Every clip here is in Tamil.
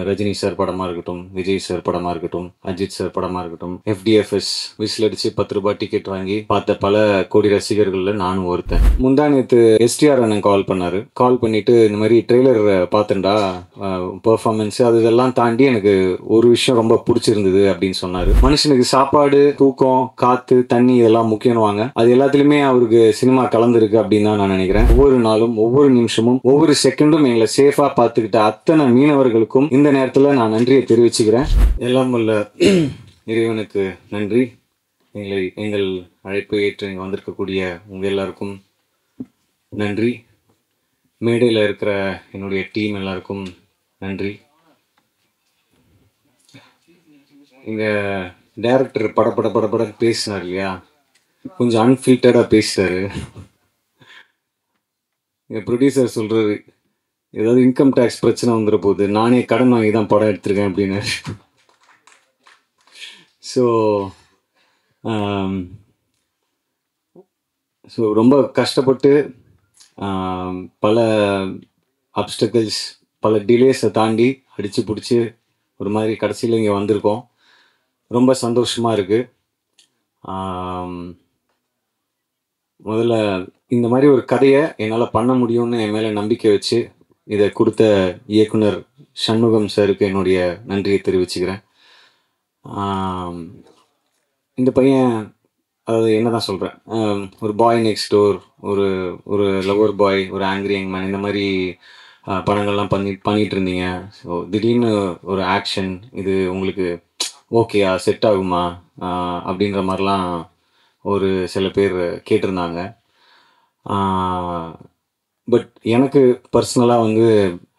ரஜினி சார் படமாக இருக்கட்டும், விஜய் சார் படமாக இருக்கட்டும், அஜித் சார் படமாக இருக்கட்டும், FDFS விசில் அடித்து 10 ரூபாய் டிக்கெட் வாங்கி பார்த்த பல கோடி ரசிகர்களில் நானும் ஒருத்தன். முந்தா நேற்று STR அண்ணன் கால் பண்ணார். கால் பண்ணிவிட்டு இந்த மாதிரி ட்ரெய்லர் பார்த்துண்டா பெர்ஃபார்மன்ஸு அது இதெல்லாம் தாண்டி எனக்கு ஒரு விஷயம் ரொம்ப பிடிச்சிருந்தது அப்படின்னு சொன்னார். மனுஷனுக்கு சாப்பாடு, தூக்கம், காற்று, தண்ணி இதெல்லாம் முக்கியம்வாங்க. அது எல்லாத்துலேயுமே அவருக்கு சினிமா கலந்துருக்கு அப்படின்னு தான் நான் நினைக்கிறேன். ஒவ்வொரு நாளும், ஒவ்வொரு நிமிஷமும், ஒவ்வொரு செகண்டும் எங்களை சேஃபாக பார்த்துக்கிட்ட அத்தனை மீனவர்களுக்கும் இந்த நேரத்தில் நான் நன்றியை தெரிவிச்சுக்கிறேன். எல்லாம் வல்ல இறைவனுக்கு நன்றி. எங்கள் அழைப்பை ஏற்று இங்கே வந்திருக்கக்கூடிய உங்கள் எல்லாருக்கும் நன்றி. மேடையில் இருக்கிற என்னுடைய டீம் எல்லாருக்கும் நன்றி. இங்கே டைரக்டர் படப்பட பேசினார் இல்லையா, கொஞ்சம் அன்ஃபில்டர்டாக பேசுகிறாரு. எங்கள் ப்ரொடியூசர் சொல்கிறாரு, ஏதாவது இன்கம் டேக்ஸ் பிரச்சனை வந்துட போகுது, நானே கடன் வாங்கி தான் படம் எடுத்திருக்கேன் அப்படின்னு. ஸோ ரொம்ப கஷ்டப்பட்டு பல அப்டக்கிள்ஸ், பல டிலேஸை தாண்டி அடித்து பிடிச்சி ஒரு மாதிரி கடைசியில் இங்கே வந்திருக்கோம். ரொம்ப சந்தோஷமாக இருக்குது. முதல்ல இந்த மாதிரி ஒரு கதையை என்னால் பண்ண முடியும்னு என் மேலே நம்பிக்கை வச்சு இதை கொடுத்த இயக்குனர் சண்முகம் சாருக்கு என்னுடைய நன்றியை தெரிவிச்சுக்கிறேன். இந்த பையன், அதாவது என்ன தான் சொல்கிறேன், ஒரு பாய் நெக்ஸ்ட் டோர், ஒரு லவர் பாய், ஒரு ஆங்கிரி யங் மேன், இந்த மாதிரி படங்கள்லாம் பண்ணிகிட்டு இருந்தீங்க. ஸோ திடீர்னு ஒரு ஆக்ஷன், இது உங்களுக்கு ஓகேயா, செட் ஆகுமா அப்படின்ற மாதிரிலாம் ஒரு சில பேர் கேட்டிருந்தாங்க. பட் எனக்கு பர்சனலாக வந்து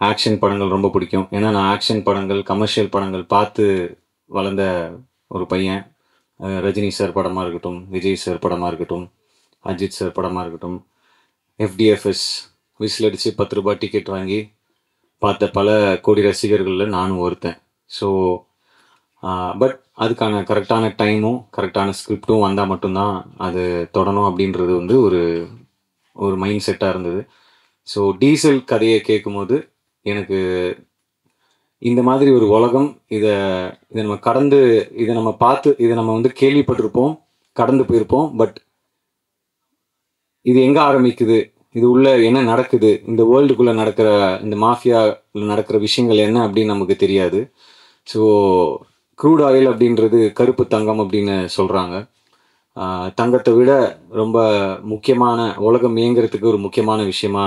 ஆக்ஷன் படங்கள் ரொம்ப பிடிக்கும். ஏன்னா நான் ஆக்ஷன் படங்கள், கமர்ஷியல் படங்கள் பார்த்து வளர்ந்த ஒரு பையன். ரஜினி சார் படமாக இருக்கட்டும், விஜய் சார் படமாக இருக்கட்டும், அஜித் சார் படமாக இருக்கட்டும், FDFS விசில் அடித்து 10 ரூபாய் டிக்கெட் வாங்கி பார்த்த பல கோடி ரசிகர்களில் நானும் ஒருத்தன். ஸோ பட் அதுக்கான கரெக்டான டைமும் கரெக்டான ஸ்கிரிப்டும் வந்தால் மட்டும்தான் அது தொடணும் அப்படின்றது வந்து ஒரு மைண்ட் செட்டாக இருந்தது. ஸோ டீசல் கதையை கேட்கும்போது எனக்கு இந்த மாதிரி ஒரு உலகம், இதை நம்ம கடந்து, இதை நம்ம பார்த்து, இதை நம்ம வந்து கேள்விப்பட்டிருப்போம், கடந்து போயிருப்போம். பட் இது எங்கே ஆரம்பிக்குது, இது உள்ள என்ன நடக்குது, இந்த வேர்ல்டுக்குள்ளே நடக்கிற, இந்த மாஃபியாவில் நடக்கிற விஷயங்கள் என்ன அப்படின்னு நமக்கு தெரியாது. ஸோ க்ரூட் ஆயில் அப்படின்றது கருப்பு தங்கம் அப்படின்னு சொல்கிறாங்க. தங்கத்தை விட ரொம்ப முக்கியமான, உலகம் இயங்கிறதுக்கு ஒரு முக்கியமான விஷயமா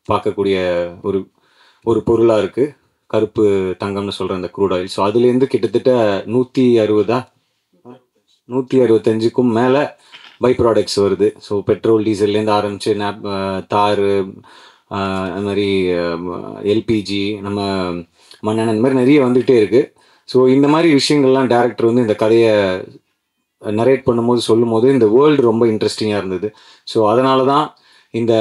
பார்க்கக்கூடிய ஒரு பொருளாக இருக்குது கருப்பு தங்கம்னு சொல்கிற அந்த க்ரூட் ஆயில். ஸோ அதுலேருந்து கிட்டத்தட்ட 165க்கும் மேலே பை ப்ராடக்ட்ஸ் வருது. ஸோ பெட்ரோல், டீசல்லேருந்து ஆரம்பித்து தார், அது மாதிரி LPG, நம்ம மண்ணெண்ணெய், இந்த மாதிரி நிறைய வந்துகிட்டே இருக்குது. ஸோ இந்த மாதிரி விஷயங்கள்லாம் டைரக்டர் வந்து இந்த கதையை நரேட் பண்ணும்போது, சொல்லும்போது இந்த வேர்ல்டு ரொம்ப இன்ட்ரெஸ்டிங்காக இருந்தது. ஸோ அதனால தான் இந்த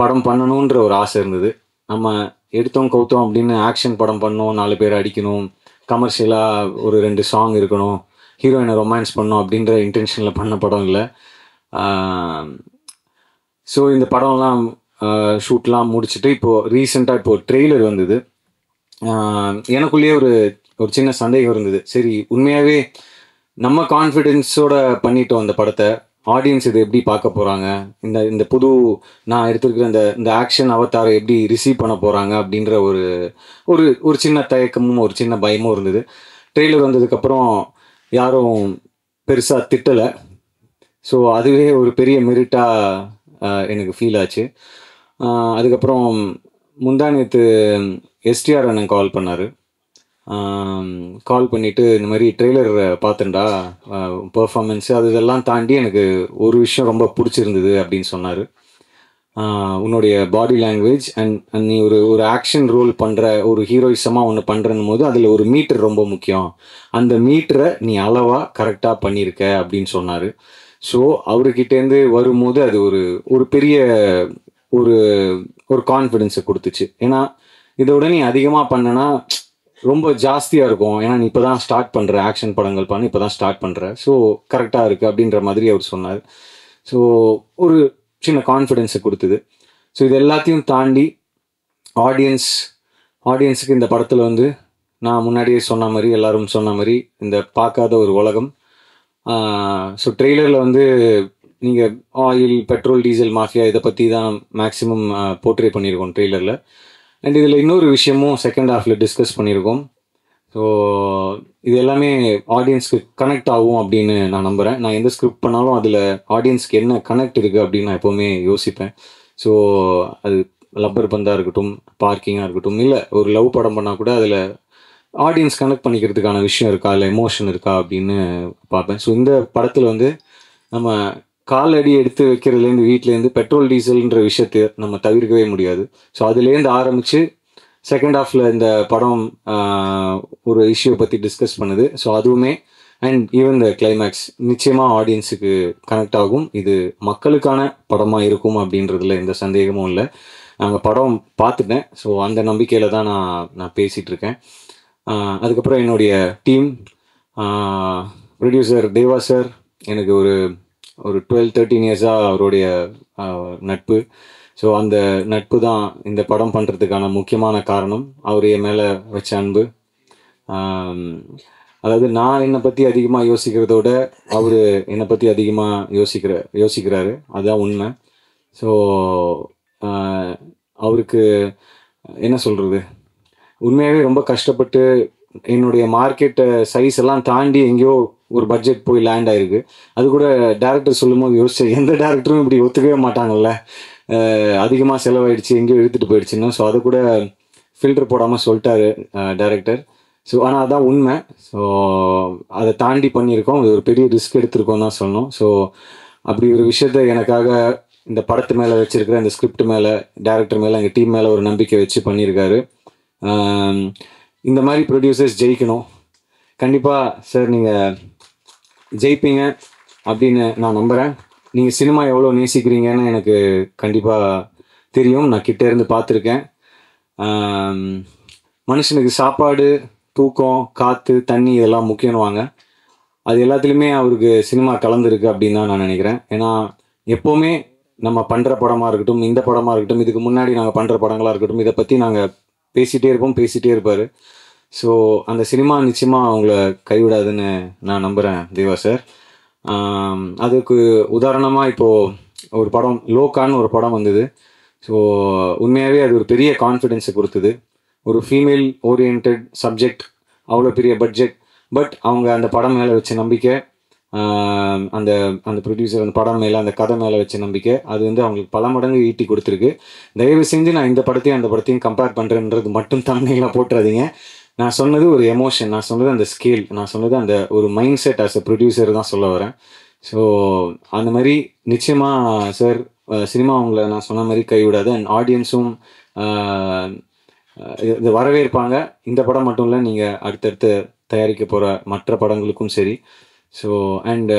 படம் பண்ணணுன்ற ஒரு ஆசை இருந்தது. நம்ம எடுத்தோம் கவுத்தோம் அப்படின்னு ஆக்ஷன் படம் பண்ணோம், 4 பேர் அடிக்கணும், கமர்ஷியலாக ஒரு 2 சாங் இருக்கணும், ஹீரோயினை ரொமான்ஸ் பண்ணோம் அப்படின்ற இன்டென்ஷனில் பண்ண படம் இல்லை. ஸோ இந்த படம்லாம் ஷூட்லாம் முடிச்சுட்டு இப்போது ரீசெண்டாக ட்ரெய்லர் வந்தது. எனக்குள்ளேயே ஒரு சின்ன சந்தேகம் இருந்தது. சரி, உண்மையாகவே நம்ம கான்ஃபிடென்ஸோட பண்ணிட்டோம் அந்த படத்தை, ஆடியன்ஸ் இதை எப்படி பார்க்க போகிறாங்க, இந்த புது நான் எடுத்துருக்கிற இந்த ஆக்ஷன் அவதாரை எப்படி ரிசீவ் பண்ண போகிறாங்க அப்படின்ற ஒரு சின்ன தயக்கமும் ஒரு சின்ன பயமும் இருந்தது. ட்ரெய்லர் வந்ததுக்கப்புறம் யாரும் பெருசாக திட்டலை. ஸோ அதுவே ஒரு பெரிய மெரிட்டாக எனக்கு ஃபீல் ஆச்சு. அதுக்கப்புறம் முந்தா நேற்று STR அண்ணன் கால் பண்ணார். கால் பண்ணிவிட்டு இந்த மாதிரி ட்ரெய்லர் பார்த்துண்டா பெர்ஃபார்மன்ஸு அது இதெல்லாம் தாண்டி எனக்கு ஒரு விஷயம் ரொம்ப பிடிச்சிருந்தது அப்படின்னு சொன்னார். உன்னுடைய பாடி லாங்குவேஜ் அண்ட் நீ ஒரு ஆக்ஷன் ரோல் பண்ணுற, ஒரு ஹீரோயிசமாக ஒன்று பண்ணுறன்னும் போது அதில் ஒரு மீட்டர் ரொம்ப முக்கியம், அந்த மீட்டரை நீ அளவாக கரெக்டாக பண்ணியிருக்க அப்படின்னு சொன்னார். ஸோ அவர்கிட்டேருந்து வரும்போது அது ஒரு பெரிய ஒரு கான்ஃபிடென்ஸை கொடுத்துச்சு. ஏன்னா இதோட நீ அதிகமாக பண்ணனா ரொம்ப ஜாஸ்தியாக இருக்கும். ஏன்னா நீ இப்போ தான் ஸ்டார்ட் பண்ணுற, ஆக்ஷன் படங்கள் பண்ணி இப்போ தான் ஸ்டார்ட் பண்ணுற, ஸோ கரெக்டாக இருக்குது அப்படின்ற மாதிரி அவர் சொன்னார். ஸோ ஒரு சின்ன கான்ஃபிடென்ஸை கொடுத்தது. ஸோ இது எல்லாத்தையும் தாண்டி ஆடியன்ஸுக்கு இந்த படத்தில் வந்து நான் முன்னாடியே சொன்ன மாதிரி, எல்லாரும் சொன்ன மாதிரி, இந்த பார்க்காத ஒரு உலகம். ஸோ ட்ரெய்லரில் வந்து நீங்கள் ஆயில், பெட்ரோல், டீசல் மாஃபியா இதை பற்றி தான் மேக்ஸிமம் போர்ட்ரே பண்ணியிருக்கோம் ட்ரெய்லரில். அண்ட் இதில் இன்னொரு விஷயமும் செகண்ட் ஹாஃபில் டிஸ்கஸ் பண்ணியிருக்கோம். ஸோ இது எல்லாமே ஆடியன்ஸ்க்கு கனெக்ட் ஆகும் அப்படின்னு நான் நம்புகிறேன். நான் எந்த ஸ்கிரிப்ட் பண்ணாலும் அதில் ஆடியன்ஸ்க்கு என்ன கனெக்ட் இருக்குது அப்படின்னு நான் எப்போவுமே யோசிப்பேன். ஸோ அது லப்பர் பந்தாக இருக்கட்டும், பார்க்கிங்காக இருக்கட்டும், இல்லை ஒரு லவ் படம் பண்ணால் கூட அதில் ஆடியன்ஸ் கனெக்ட் பண்ணிக்கிறதுக்கான விஷயம் இருக்கா, இல்லை எமோஷன் இருக்கா அப்படின்னு பார்ப்பேன். ஸோ இந்த படத்தில் வந்து நம்ம காலடி எடுத்து வைக்கிறதுலேருந்து, வீட்டிலேருந்து பெட்ரோல் டீசல்ன்ற விஷயத்தை நம்ம தவிர்க்கவே முடியாது. ஸோ அதுலேருந்து ஆரம்பித்து செகண்ட் ஹாஃபில் இந்த படம் ஒரு இஷ்யூவை பற்றி டிஸ்கஸ் பண்ணுது. ஸோ அதுவுமே அண்ட் ஈவன் த கிளைமேக்ஸ் நிச்சயமாக ஆடியன்ஸுக்கு கனெக்ட் ஆகும். இது மக்களுக்கான படமாக இருக்கும் அப்படின்றதுல எந்த சந்தேகமும் இல்லை. நாங்கள் படம் பார்த்துட்டேன். ஸோ அந்த நம்பிக்கையில் தான் நான் பேசிகிட்டு இருக்கேன். அதுக்கப்புறம் என்னுடைய டீம், ப்ரொடியூசர் தேவா சார், எனக்கு ஒரு 12-13 இயர்ஸாக அவருடைய நட்பு. ஸோ அந்த நட்பு தான் இந்த படம் பண்ணுறதுக்கான முக்கியமான காரணம். அவர் என் மேலே வச்ச அன்பு. அதாவது நான் என்னை பற்றி அதிகமாக யோசிக்கிறதோட அவர் என்னை பற்றி அதிகமாக யோசிக்கிறாரு. அதுதான் உண்மை. ஸோ அவருக்கு என்ன சொல்கிறது, உண்மையாகவே ரொம்ப கஷ்டப்பட்டு என்னுடைய மார்க்கெட்டை சைஸ் எல்லாம் தாண்டி எங்கேயோ ஒரு பட்ஜெட் போய் லேண்ட் ஆகிருக்கு. அது கூட டேரக்டர் சொல்லும் போது யோசிச்சு, எந்த டேரக்டரும் இப்படி ஒத்துக்கவே மாட்டாங்கல்ல, அதிகமாக செலவாயிடுச்சு, எங்கேயோ எடுத்துகிட்டு போயிடுச்சுன்னு. ஸோ அதை கூட ஃபில்டர் போடாமல் சொல்லிட்டாரு டேரக்டர். ஸோ ஆனால் அதான் உண்மை. ஸோ அதை தாண்டி பண்ணியிருக்கோம். அது ஒரு பெரிய ரிஸ்க் எடுத்திருக்கோம் தான் சொல்லணும். ஸோ அப்படி ஒரு விஷயத்த எனக்காக இந்த படத்து மேலே வச்சுருக்கிற, இந்த ஸ்கிரிப்ட் மேலே, டேரக்டர் மேலே, எங்கள் டீம் மேலே ஒரு நம்பிக்கை வச்சு பண்ணியிருக்காரு. இந்த மாதிரி ப்ரொடியூசர்ஸ் ஜெயிக்கணும். கண்டிப்பாக சார் நீங்கள் ஜெயிப்பீங்க அப்படின்னு நான் நம்புகிறேன். நீங்கள் சினிமா எவ்வளோ நேசிக்கிறீங்கன்னு எனக்கு கண்டிப்பாக தெரியும். நான் கிட்டே இருந்து பார்த்துருக்கேன். மனுஷனுக்கு சாப்பாடு, தூக்கம், காற்று, தண்ணி இதெல்லாம் முக்கியம்னுவாங்க. அது எல்லாத்துலேயுமே அவருக்கு சினிமா கலந்துருக்கு அப்படின்னு தான் நான் நினைக்கிறேன். ஏன்னா எப்போவுமே நம்ம பண்ணுற படமாக இருக்கட்டும், இந்த படமாக இருக்கட்டும், இதுக்கு முன்னாடி நாங்கள் பண்ணுற படங்களாக இருக்கட்டும், இதை பற்றி நாங்கள் பேசிகிட்டே இருப்பார். ஸோ அந்த சினிமா நிச்சயமாக அவங்கள கைவிடாதுன்னு நான் நம்புகிறேன் தேவா சார். அதுக்கு உதாரணமாக இப்போது ஒரு படம் லோகான்னு ஒரு படம் வந்தது. ஸோ உண்மையாகவே அது ஒரு பெரிய கான்ஃபிடென்ஸை கொடுத்தது. ஒரு ஃபீமேல் ஓரியன்ட் சப்ஜெக்ட், அவ்வளோ பெரிய பட்ஜெட், பட் அவங்க அந்த படம் மேலே வச்ச நம்பிக்கை, அந்த அந்த ப்ரொடியூசர் அந்த படம் மேலே, அந்த கதை மேலே வச்ச நம்பிக்கை, அது வந்து அவங்களுக்கு பல மடங்கு ஈட்டி கொடுத்துருக்கு. தயவு செஞ்சு நான் இந்த படத்தையும் அந்த படத்தையும் கம்பேர் பண்ணுறேன்றது மட்டும் தம்ப்நெயிலாக போட்டுறாதீங்க. நான் சொன்னது ஒரு எமோஷன், நான் சொன்னது அந்த ஸ்கேல், நான் சொன்னது அந்த ஒரு mind set as a producer தான் சொல்ல வரேன். ஸோ அந்த மாதிரி நிச்சயமாக சார் சினிமா அவங்கள நான் சொன்ன மாதிரி கைவிடாது. அண்ட் ஆடியன்ஸும் இது வரவேற்பாங்க. இந்த படம் மட்டும் இல்லை, நீங்கள் அடுத்தடுத்து தயாரிக்க போகிற மற்ற படங்களுக்கும் சரி. ஸோ அண்ட்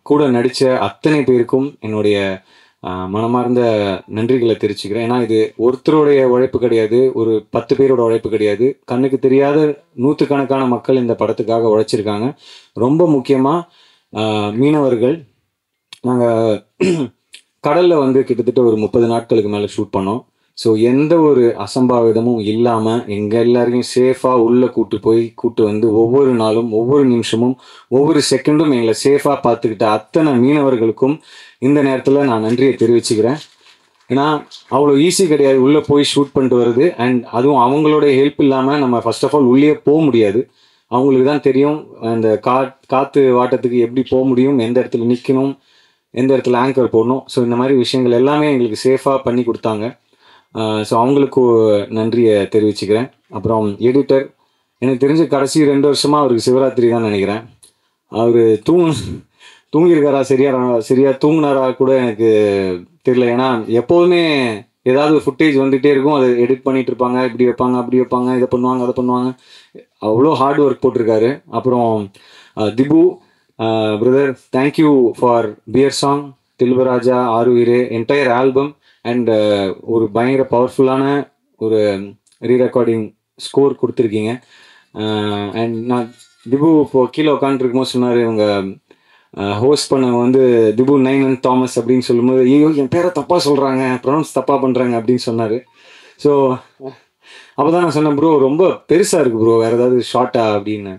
கூட நடித்த அத்தனை பேருக்கும் என்னுடைய மனமார்ந்த நன்றிகளை தெரிவிச்சுக்கிறேன். ஏன்னா இது ஒருத்தருடைய உழைப்பு கிடையாது, ஒரு 10 பேரோட உழைப்பு கிடையாது. கண்ணுக்கு தெரியாத நூற்றுக்கணக்கான மக்கள் இந்த படத்துக்காக உழைச்சிருக்காங்க. ரொம்ப முக்கியமாக மீனவர்கள். நாங்கள் கடலில் வந்து கிட்டத்தட்ட ஒரு 30 நாட்களுக்கு மேலே ஷூட் பண்ணோம். ஸோ எந்த ஒரு அசம்பாவிதமும் இல்லாமல் எங்கள் எல்லாரையும் சேஃபாக உள்ளே கூட்டு வந்து ஒவ்வொரு நாளும், ஒவ்வொரு நிமிஷமும், ஒவ்வொரு செகண்டும் எங்களை சேஃபாக பார்த்துக்கிட்ட அத்தனை மீனவர்களுக்கும் இந்த நேரத்தில் நான் நன்றியை தெரிவிச்சுக்கிறேன். ஏன்னா அவ்வளோ ஈஸி கிடையாது உள்ளே போய் ஷூட் பண்ணிட்டு வருது. அண்ட் அதுவும் அவங்களோட ஹெல்ப் இல்லாமல் நம்ம ஃபர்ஸ்ட் ஆஃப் ஆல் உள்ளே போக முடியாது. அவங்களுக்கு தான் தெரியும் அந்த காற்று வாட்டத்துக்கு எப்படி போக முடியும், எந்த இடத்துல நிற்கணும், எந்த இடத்துல ஆங்கர் போடணும். ஸோ இந்த மாதிரி விஷயங்கள் எல்லாமே எங்களுக்கு சேஃபாக பண்ணி கொடுத்தாங்க. ஸோ அவங்களுக்கு நன்றியை தெரிவிச்சுக்கிறேன். அப்புறம் எடிட்டர், எனக்கு தெரிஞ்ச கடைசி 2 வருஷமாக அவருக்கு சிவராத்திரி தான் நினைக்கிறேன். அவர் தூங்கியிருக்காரா, சரியா தூங்கினாரா கூட எனக்கு தெரியல. ஏன்னா எப்போதுமே ஏதாவது ஃபுட்டேஜ் வந்துகிட்டே இருக்கும், அதை எடிட் பண்ணிகிட்டு இருப்பாங்க, இப்படி வைப்பாங்க, அப்படி வைப்பாங்க, இதை பண்ணுவாங்க, அதை பண்ணுவாங்க. அவ்வளோ ஹார்ட் ஒர்க் போட்டிருக்காரு. அப்புறம் Dhibu brother, thank you for beer song, தில்பராஜா, ஆருயிரே, என்டையர் ஆல்பம். அண்ட் ஒரு பயங்கர பவர்ஃபுல்லான ஒரு ரீரெக்கார்டிங் ஸ்கோர் கொடுத்துருக்கீங்க. அண்ட் நான் திபு இப்போது கீழே உட்காந்துருக்கும்போது சொன்னார், இவங்க ஹோஸ்ட் பண்ணவங்க வந்து திபு நைனன் தாமஸ் அப்படின்னு சொல்லும்போது, ஐயோ என் பேரை தப்பாக சொல்கிறாங்க, ப்ரொனவுன்ஸ் தப்பாக பண்ணுறாங்க அப்படின்னு சொன்னார். ஸோ அப்போ தான் நான் சொன்னேன் ப்ரோ ரொம்ப பெருசாக இருக்குது ப்ரோ வேறு ஏதாவது ஷார்ட்டா அப்படின்னு.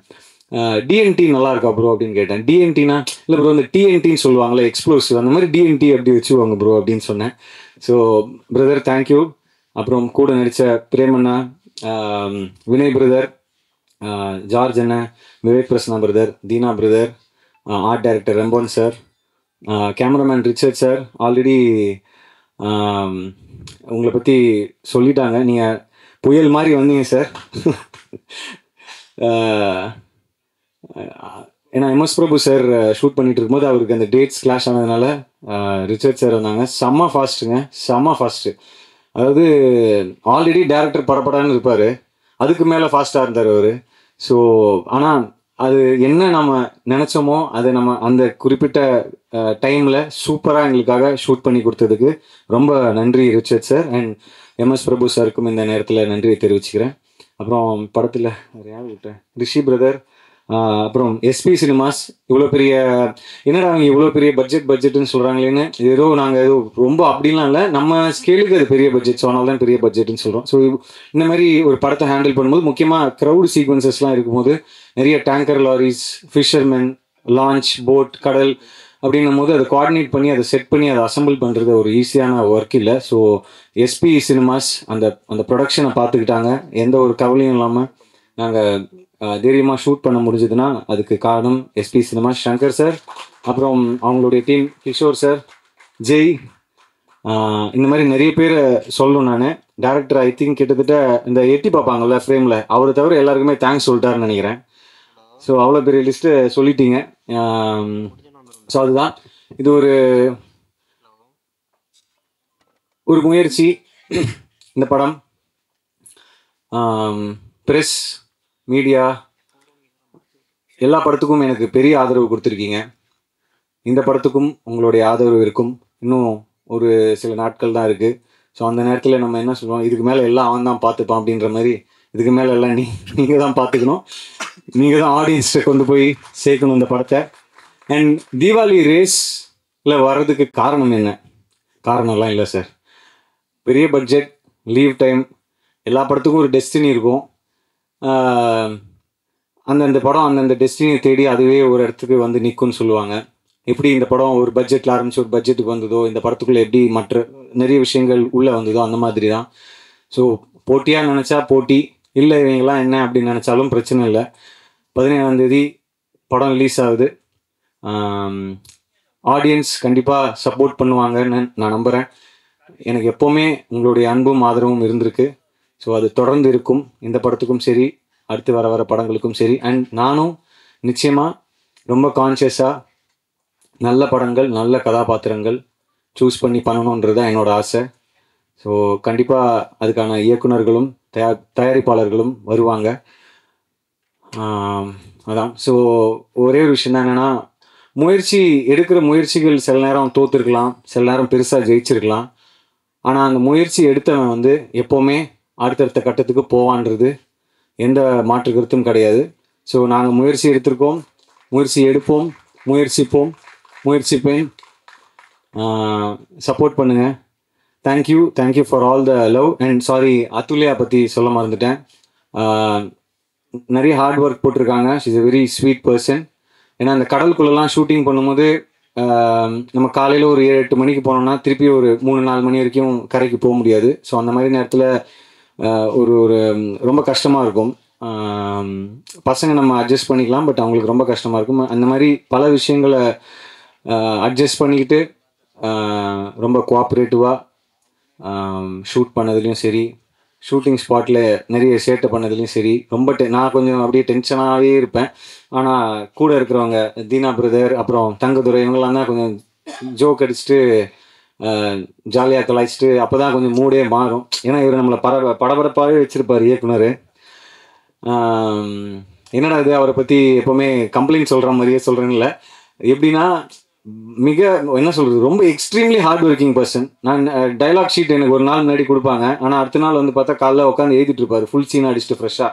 டிஎன்டி நல்லா இருக்கா ப்ரோ அப்படின்னு கேட்டேன். டிஎன்டினா இல்லை ப்ரோ இந்த டிஎன்டின்னு சொல்லுவாங்களே எக்ஸ்ப்ளோசிவ் அந்த மாதிரி டிஎன்டி அப்படி வச்சுவாங்க ப்ரோ அப்படின்னு சொன்னேன். So brother thank you. அப்புறம் கூட நடித்த பிரேமண்ணா, வினய் பிரதர், ஜார்ஜ் அண்ணன், Vivek Prasanna brother, Dheena brother, art director Rembon sir, cameraman Richard sir. Already உங்களை பற்றி சொல்லிட்டாங்க, நீங்கள் புயல் மாதிரி வந்தீங்க சார். ஏன்னா எம்எஸ் பிரபு சார் ஷூட் பண்ணிட்டு இருக்கும்போது அவருக்கு அந்த டேட்ஸ் கிளாஷ் ஆனதுனால ரிச்சர்ட் சார் வந்தாங்க. செம்ம ஃபாஸ்ட்டுங்க, செம்ம ஃபாஸ்ட்டு. அதாவது ஆல்ரெடி டேரக்டர் படப்படான்னு இருப்பார், அதுக்கு மேலே ஃபாஸ்ட்டாக இருந்தார் அவர். ஸோ ஆனால் அது என்ன நம்ம நினச்சோமோ அதை நம்ம அந்த குறிப்பிட்ட டைமில் சூப்பராக எங்களுக்காக ஷூட் பண்ணி கொடுத்ததுக்கு ரொம்ப நன்றி ரிச்சர்ட் சார். அண்ட் எம்எஸ் பிரபு சாருக்கும் இந்த நேரத்தில் நன்றியை தெரிவிச்சுக்கிறேன். அப்புறம் படத்தில் யார் விட்டேன், ரிஷி பிரதர், அப்புறம் எஸ்பி சினிமாஸ். இவ்வளோ பெரிய என்னடா அவங்க இவ்வளோ பெரிய பட்ஜெட்னு சொல்கிறாங்களேன்னு, ஏதோ நாங்கள் ஏதோ ரொம்ப அப்படின்லாம் இல்லை, நம்ம ஸ்கேலுக்கு அது பெரிய பட்ஜெட், ஸோ அதனால தான் பெரிய பட்ஜெட்னு சொல்கிறோம். ஸோ இந்த மாதிரி ஒரு படத்தை ஹேண்டில் பண்ணும்போது முக்கியமாக க்ரௌட் சீக்வன்சஸ்லாம் இருக்கும்போது நிறைய tanker loris, fishermen, launch, boat, கடல் அப்படின்னும் போது அதை கோஆர்டினேட் பண்ணி அதை செட் பண்ணி அதை அசம்பிள் பண்ணுறது ஒரு ஈஸியான ஒர்க் இல்லை. ஸோ எஸ்பி சினிமாஸ் அந்த அந்த ப்ரொடக்ஷனை பார்த்துக்கிட்டாங்க, எந்த ஒரு கவலையும் இல்லாமல் நாங்கள் தைரியமாக ஷூட் பண்ண முடிஞ்சதுன்னா அதுக்கு காரணம் எஸ்பி சினிமாஸ், சங்கர் சார், அப்புறம் அவங்களுடைய டீம், கிஷோர் சார், ஜெய், இந்த மாதிரி நிறைய பேர் சொல்லணும். நான் டேரக்டர் ஐ திங்க் கிட்டத்தட்ட இந்த எட்டி பார்ப்பாங்கல்ல ஃப்ரேமில், அவரை தவிர எல்லாருக்குமே தேங்க்ஸ் சொல்லிட்டாருன்னு நினைக்கிறேன். ஸோ அவ்வளோ பெரிய லிஸ்ட்டு சொல்லிட்டீங்க. ஸோ அதுதான் இது ஒரு முயற்சி. இந்த படம் ப்ரெஸ், மீடியா எல்லா படத்துக்கும் எனக்கு பெரிய ஆதரவு கொடுத்துருக்கீங்க. இந்த படத்துக்கும் உங்களுடைய ஆதரவு இருக்கும். இன்னும் ஒரு சில நாட்கள் தான் இருக்குது. ஸோ அந்த நேரத்தில் நம்ம என்ன சொல்லுவோம், இதுக்கு மேலே எல்லாம் அவன் தான் பார்த்துப்பான் அப்படின்ற மாதிரி, இதுக்கு மேலே எல்லாம் நீங்கள் தான் பார்த்துக்கணும், நீங்கள் தான் ஆடியன்ஸை கொண்டு போய் சேர்க்கணும் இந்த படத்தை. அண்ட் தீபாவளி ரேஸில் வர்றதுக்கு காரணம் என்ன? காரணம்லாம் இல்லை சார், பெரிய பட்ஜெட், லீவ் டைம், எல்லா படத்துக்கும் ஒரு டெஸ்டினி இருக்கும். அந்தந்த படம் அந்தந்த டெஸ்டினியை தேடி அதுவே ஒரு இடத்துக்கு வந்து நிற்கும்னு சொல்லுவாங்க. எப்படி இந்த படம் ஒரு பட்ஜெட்டில் ஆரம்பித்து ஒரு பட்ஜெட்டுக்கு வந்ததோ, இந்த படத்துக்குள்ளே எப்படி மற்ற நிறைய விஷயங்கள் உள்ளே வந்ததோ அந்த மாதிரி தான். ஸோ போட்டியாக நினச்சா போட்டி, இல்லை இவங்கெல்லாம் என்ன அப்படின்னு நினச்சாலும் பிரச்சனை இல்லை. 17ஆம் தேதி படம் ரிலீஸ் ஆகுது. ஆடியன்ஸ் கண்டிப்பாக சப்போர்ட் பண்ணுவாங்கன்னு நான் நம்புகிறேன். எனக்கு எப்போவுமே உங்களுடைய அன்பும் ஆதரவும் இருந்திருக்கு. ஸோ அது தொடர்ந்து இருக்கும், இந்த படத்துக்கும் சரி, அடுத்து வர படங்களுக்கும் சரி. அண்ட் நானும் நிச்சயமாக ரொம்ப கான்ஷியஸாக நல்ல படங்கள், நல்ல கதாபாத்திரங்கள் சூஸ் பண்ணி பண்ணணுன்றது தான் என்னோடய ஆசை. ஸோ கண்டிப்பாக அதுக்கான இயக்குனர்களும் தயாரிப்பாளர்களும் வருவாங்க. அதான். ஸோ ஒரே ஒரு விஷயம் தான் என்னென்னா, எடுக்கிற முயற்சிகள் சில நேரம் தோற்றுருக்கலாம், சில நேரம் பெருசாக ஜெயிச்சிருக்கலாம். ஆனால் அந்த முயற்சி எடுத்தவன் வந்து எப்போவுமே அடுத்தடுத்த கட்டத்துக்கு போவான்றது எந்த மாற்று கருத்தும் கிடையாது. ஸோ நாங்கள் முயற்சி எடுத்திருக்கோம், முயற்சி எடுப்போம், முயற்சிப்பேன். சப்போர்ட் பண்ணுங்கள். Thank you for all the love. And sorry, Athulya பற்றி சொல்ல மறந்துட்டேன். நிறைய ஹார்ட் ஒர்க் போட்டிருக்காங்க. She is a very sweet person. ஏன்னா அந்த கடலுக்குள்ளெல்லாம் ஷூட்டிங் பண்ணும்போது நம்ம காலையில் ஒரு 7-8 மணிக்கு போனோம்னா திருப்பி ஒரு 3-4 மணி வரைக்கும் கரைக்கு போக முடியாது. ஸோ அந்த மாதிரி நேரத்தில் ஒரு ரொம்ப கஷ்டமாக இருக்கும். பசங்க நம்ம அட்ஜஸ்ட் பண்ணிக்கலாம், பட் அவங்களுக்கு ரொம்ப கஷ்டமாக இருக்கும். அந்த மாதிரி பல விஷயங்களை அட்ஜஸ்ட் பண்ணிக்கிட்டு ரொம்ப கோஆப்ரேட்டிவாக ஷூட் பண்ணதுலேயும் சரி, ஷூட்டிங் ஸ்பாட்டில் நிறைய சேட்டை பண்ணதுலேயும் சரி, ரொம்ப நான் கொஞ்சம் அப்படியே டென்ஷனாகவே இருப்பேன். ஆனால் கூட இருக்கிறவங்க தீனா பிரதர், அப்புறம் தங்கதுரை, இவங்கெல்லாம் தான் கொஞ்சம் ஜோக் அடிச்சுட்டு ஜாலியாக கலாய்ச்சிட்டு அப்போ தான் கொஞ்சம் மூடே மாறும். ஏன்னா இவர் நம்மளை படபடப்பாகவே வச்சுருப்பார் இயக்குனர். என்னடா இது அவரை பற்றி எப்போவுமே கம்ப்ளைண்ட் சொல்கிற மாதிரியே சொல்கிறேன்ல. எப்படின்னா மிக என்ன சொல்கிறது, ரொம்ப எக்ஸ்ட்ரீம்லி ஹார்ட் ஒர்க்கிங் பர்சன். நான் டைலாக் ஷீட் எனக்கு ஒரு நாள் முன்னாடி கொடுப்பாங்க, ஆனால் அடுத்த நாள் வந்து பார்த்தா காலைல உட்காந்து எழுதிட்டு இருப்பார், ஃபுல் சீன் அடிச்சுட்டு ஃப்ரெஷ்ஷாக.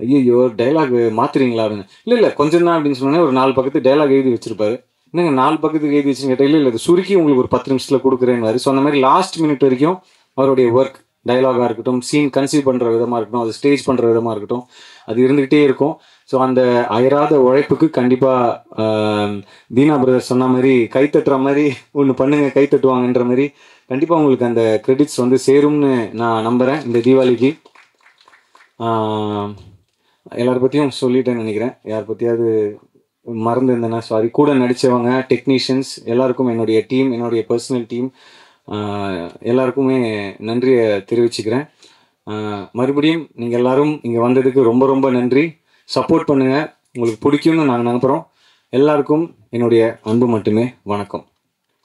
ஐயோ டைலாக் மாற்றுறீங்களா அப்படின்னு. இல்லை கொஞ்சம் தான் அப்படின்னு சொன்னோன்னே ஒரு 4 பக்கத்து டைலாக் எழுதி வச்சிருப்பாரு. என்னங்க 4 பக்கத்துக்கு எழுதி வச்சுன்னு கேட்டால், இல்லை இது சுருக்கி உங்களுக்கு ஒரு 10 நிமிஷத்தில் கொடுக்குறேன்னு. ஸோ அந்த மாதிரி லாஸ்ட் மினிட் வரைக்கும் அவருடைய ஒர்க் டயலாகாக இருக்கட்டும், சீன் கன்சீவ் பண்ணுற விதமாக இருக்கட்டும், அது ஸ்டேஜ் பண்ணுற விதமாக இருக்கட்டும், அது இருந்துக்கிட்டே இருக்கும். ஸோ அந்த அயராத உழைப்புக்கு கண்டிப்பாக தீனா பிரதர் சொன்ன மாதிரி கைத்தட்டுற மாதிரி ஒன்று பண்ணுங்க, கைத்தட்டுவாங்கன்ற மாதிரி கண்டிப்பாக உங்களுக்கு அந்த கிரெடிட்ஸ் வந்து சேரும்னு நான் நம்புகிறேன் இந்த தீபாவளிக்கு. எல்லாரை பற்றியும் சொல்லிட்டேன்னு நினைக்கிறேன். யார் பற்றியாவது மறந்துருந்தேன்னா சாரி. கூட நடித்தவங்க, டெக்னீஷியன்ஸ் எல்லாருக்கும், என்னுடைய டீம், என்னுடைய பர்சனல் டீம் எல்லாருக்குமே நன்றியை தெரிவிச்சுக்கிறேன். மறுபடியும் நீங்கள் எல்லாரும் இங்கே வந்ததுக்கு ரொம்ப ரொம்ப நன்றி. சப்போர்ட் பண்ணுங்கள், உங்களுக்கு பிடிக்கும்னு நாங்கள் நம்புகிறோம். எல்லாருக்கும் என்னுடைய அன்பு மட்டுமே. வணக்கம்.